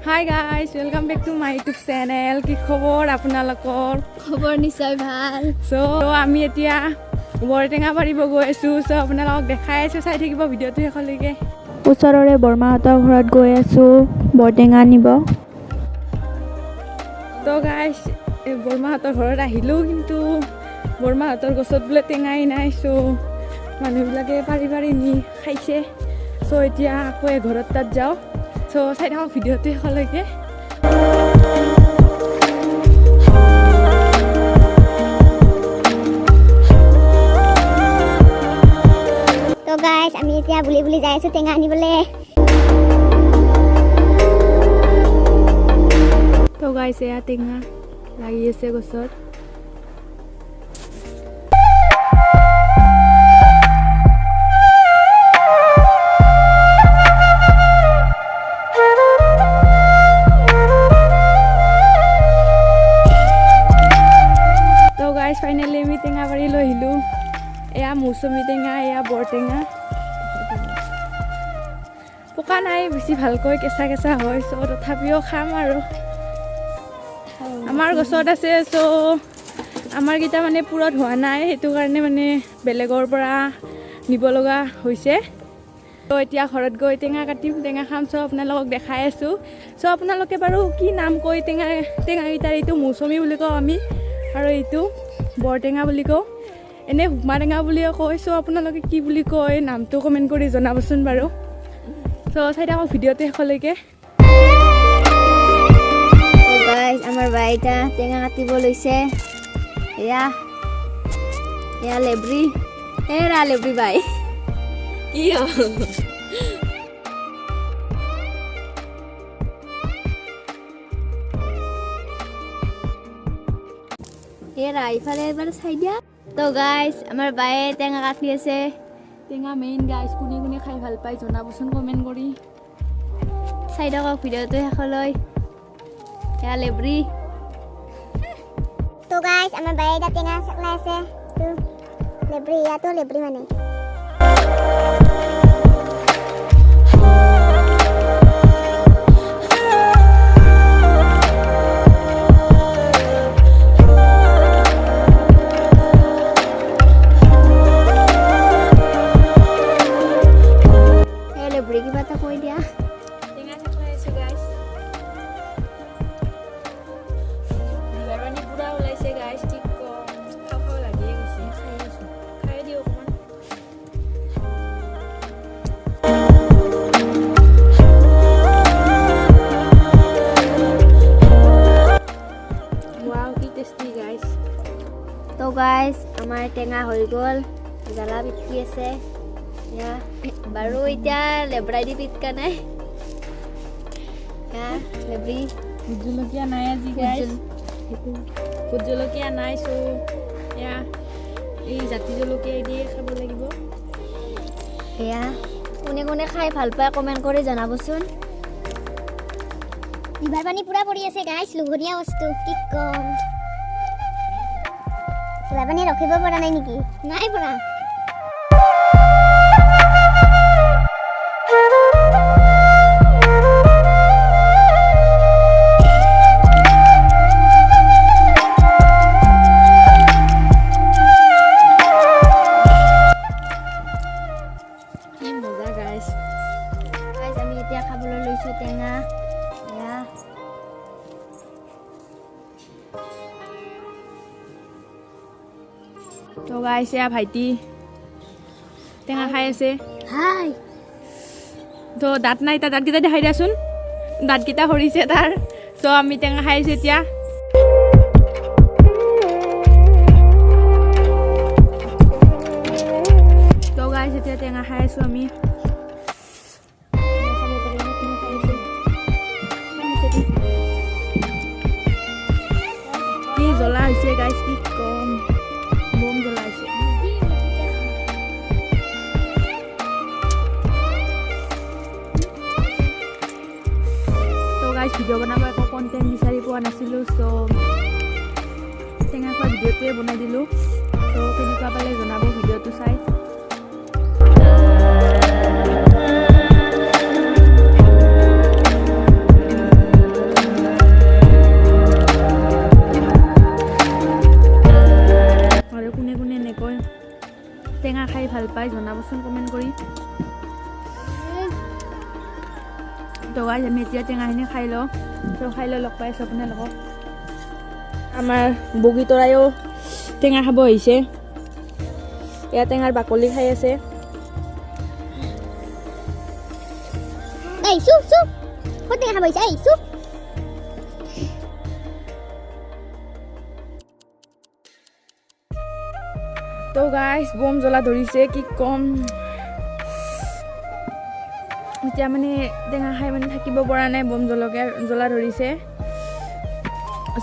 Hi guys, welcome back to my YouTube channel. কি খবৰ আপোনালোকৰ? খবৰ নিশ্চয় ভাল। So আমি এতিয়া বৰটেঙা পাৰিব গৈ আছো। So আপোনালোকক দেখাই আছো, চাই থাকিব ভিডিঅ'টো শেষলৈকে। ওচৰৰে বৰমাহঁতৰ ঘৰত গৈ আছো বৰটেঙা আনিব। তো গাইস বৰমাহঁতৰ ঘৰত আহিলো, কিন্তু বৰমাহঁতৰ গছত বোলে টেঙাই নাই। So মানুহবিলাকে পাৰি পাৰি নি খাইছে। So এতিয়া আকৌ ঘৰত তাত যাওঁ। So চাই থাকক ভিডিঅ'টো শেষলৈকে। তো গাইস আমি এতিয়া বুলি বুলি যাই আছো টেঙা আনিবলে। তো গাইস এয়া টেঙা লাগি আছে গছত। ফাইনালি আমি টেঙা পাৰি লৈ আহিলো। এয়া মৌচুমী টেঙা, এয়া বৰটেঙা। পকা নাই, বেছি ভালকৈ কেঁচা কেঁচা হয়। চ' তথাপিও খাম আৰু আমাৰ গছত আছে। চ' আমাৰ কেইটা মানে পুৰত হোৱা নাই, সেইটো কাৰণে মানে বেলেগৰ পৰা নিব লগা হৈছে। ত' এতিয়া ঘৰত গৈ টেঙা কাটিম, টেঙা খাম। চ' আপোনালোকক দেখাই আছো। চ' আপোনালোকে বাৰু কি নাম কয় টেঙাকেইটাৰ? এইটো মৌচুমী বুলি কওঁ আমি, আৰু এইটো বৰটেঙা বুলি কওঁ। এনে হুকমা টেঙা বুলিও কয়। চ' আপোনালোকে কি বুলি কয় নামটো কমেণ্ট কৰি জনাবচোন বাৰু। চ' চাই থাকক ভিডিঅ'টো শেষলৈকে। আমাৰ বাইটা টেঙা কাটিব লৈছে। এয়া লেব্ৰি, এৰা লেব্ৰি বাই কি ইফালে এবাৰ চাই দিয়া। তো গাইজ আমাৰ বায়ে টেঙা কাটি আছে। টেঙা মেইন গাইজ, কোনে কোনে খাই ভাল পায় জনাবচোন কমেণ্ট কৰি। চাই থাকক ভিডিঅ'টো শেষলৈ। এয়া লেব্ৰি। তো গাইস আমাৰ বায়ে এটা টেঙা চকলাই আছে। তো লেব্ৰি, ইয়াতো লেব্ৰি মানে। লেব্ৰি কিবা এটা কৈ দিয়া। টেঙা চকলাই আছো গাইজ। লিভাৰ পুৰা ওলাইছে গাইজ, কি কম, খাওঁ খাওঁ লাগিয়ে গৈছে। খাই আছো, খাই দিওঁ অকণমান। ৱাও কি টেষ্টি গাইজ। তো গাইজ আমাৰ টেঙা হৈ গ'ল, জ্বালা পিটকি আছে। বাৰু এতিয়া লেব্ৰাই দি পিটকা নাই। লেব্ৰি ভোট জলকীয়া নাই আজি গাইজ, ভোট জলকীয়া নাই। চ' এয়া এই জাতি জলকীয়া দিয়ে খাব লাগিব। এয়া কোনে কোনে খাই ভাল পায় কমেণ্ট কৰি জনাবচোন। লিভাৰ পানী পুৰা পৰি আছে গাইস, লুভনীয়া বস্তু কি কম। লিভাৰ পানী ৰখিব পৰা নাই নেকি? নাই পৰা। আমি এতিয়া খাবলৈ লৈছো টেঙা। তো গাইজ এয়া ভাইটি টেঙা খাই আছে। হাই তো দাঁত নাই, তাৰ দাঁতকেইটা দেখাই দিয়াচোন। দাঁতকেইটা সৰিছে তাৰ। চ' আমি টেঙা খাই আছো এতিয়া। তো গাইজ এতিয়া টেঙা খাই আছো আমি। কি জ্বলা হৈছে গাইজ, কি কম, বম জ্বলা হৈছে। তো গাইজ ভিডিঅ' বনাব একো কণ্টেণ্ট বিচাৰি পোৱা নাছিলোঁ। চ' টেঙা খোৱা ভিডিঅ'টোৱে বনাই দিলোঁ। চ' কেনেকুৱা পালে জনাব ভিডিঅ'টো চাই। জনাবচোন কমেণ্ট কৰি। তো গাইজ আমি এতিয়া টেঙাখিনি খাই লওঁ। তো খাই লৈ লগ পাই আছোঁ আপোনালোকক। আমাৰ বগী তৰাইও টেঙা খাব আহিছে। এয়া টেঙাৰ বাকলি খাই আছে। এই চুপ চুপ ক'ত টেঙা খাব আহিছে এই চুপ তো গাইজ বম জ্বলা ধৰিছে, কি ক'ম। এতিয়া মানে টেঙা খাই মানে থাকিব পৰা নাই, বম জ্বলা ধৰিছে।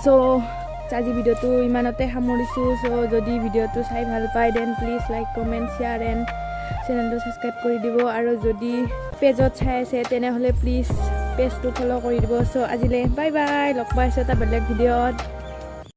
চ' আজি ভিডিঅ'টো ইমানতে সামৰিছোঁ। চ' যদি ভিডিঅ'টো চাই ভাল পায় then please like comment share and চেনেলটো ছাবস্ক্ৰাইব কৰি দিব। আৰু যদি পেজত চাই আছে তেনেহ'লে প্লিজ পেজটো ফ'ল' কৰি দিব। চ' আজিলৈ বাই বাই, লগ পাইছোঁ এটা বেলেগ ভিডিঅ'ত।